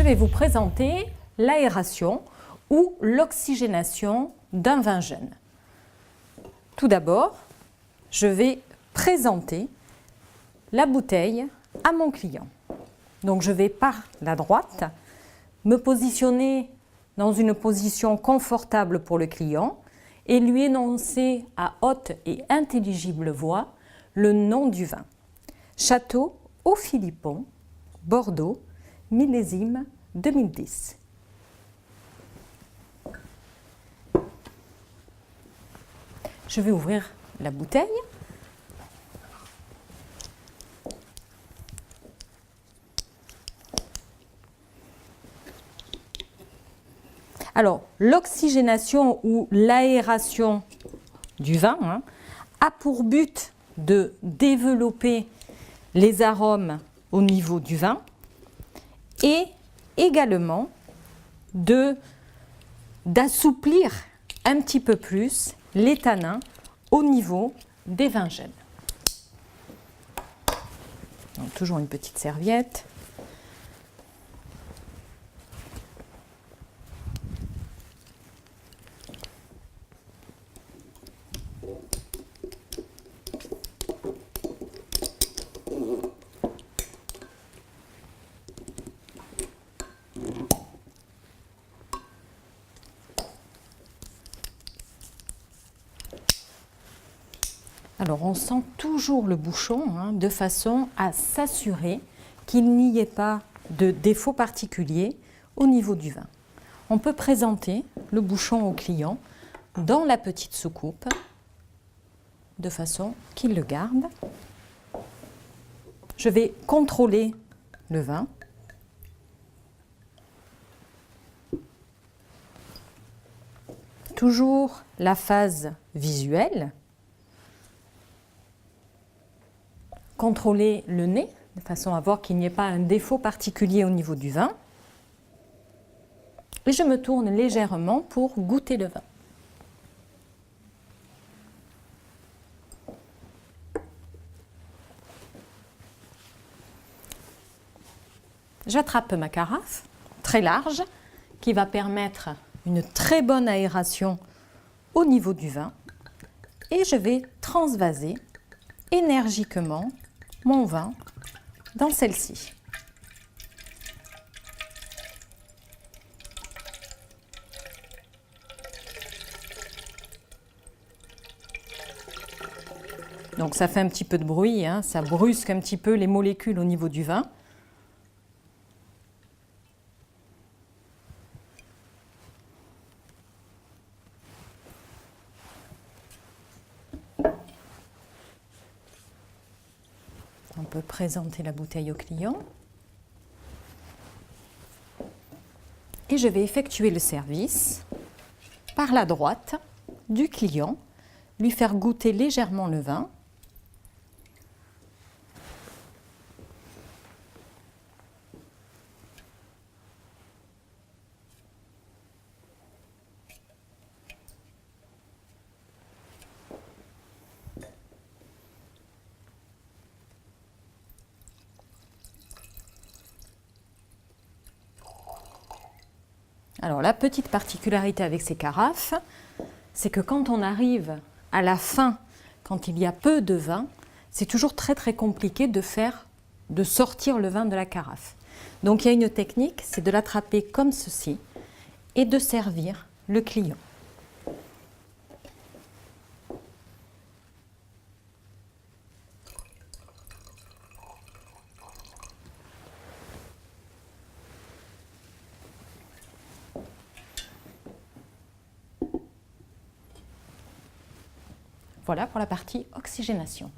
je vais vous présenter l'aération ou l'oxygénation d'un vin jeune. Tout d'abord, je vais présenter la bouteille à mon client. Donc je vais par la droite me positionner dans une position confortable pour le client et lui énoncer à haute et intelligible voix le nom du vin. Château Haut Philippon, Bordeaux, millésime 2010. Je vais ouvrir la bouteille. Alors, l'oxygénation ou l'aération du vin a pour but de développer les arômes au niveau du vin et également d'assouplir un petit peu plus les tanins au niveau des vins jeunes. Donc, toujours une petite serviette. Alors on sent toujours le bouchon de façon à s'assurer qu'il n'y ait pas de défaut particulier au niveau du vin. On peut présenter le bouchon au client dans la petite soucoupe de façon qu'il le garde. Je vais contrôler le vin. Toujours la phase visuelle. Contrôler le nez, de façon à voir qu'il n'y ait pas un défaut particulier au niveau du vin. Et je me tourne légèrement pour goûter le vin. J'attrape ma carafe, très large, qui va permettre une très bonne aération au niveau du vin. Et je vais transvaser énergiquement mon vin dans celle-ci. Donc ça fait un petit peu de bruit, ça brusque un petit peu les molécules au niveau du vin. On peut présenter la bouteille au client. Et je vais effectuer le service par la droite du client, lui faire goûter légèrement le vin. Alors la petite particularité avec ces carafes, c'est que quand on arrive à la fin, quand il y a peu de vin, c'est toujours très compliqué de sortir le vin de la carafe. Donc il y a une technique, c'est de l'attraper comme ceci et de servir le client. Voilà pour la partie oxygénation.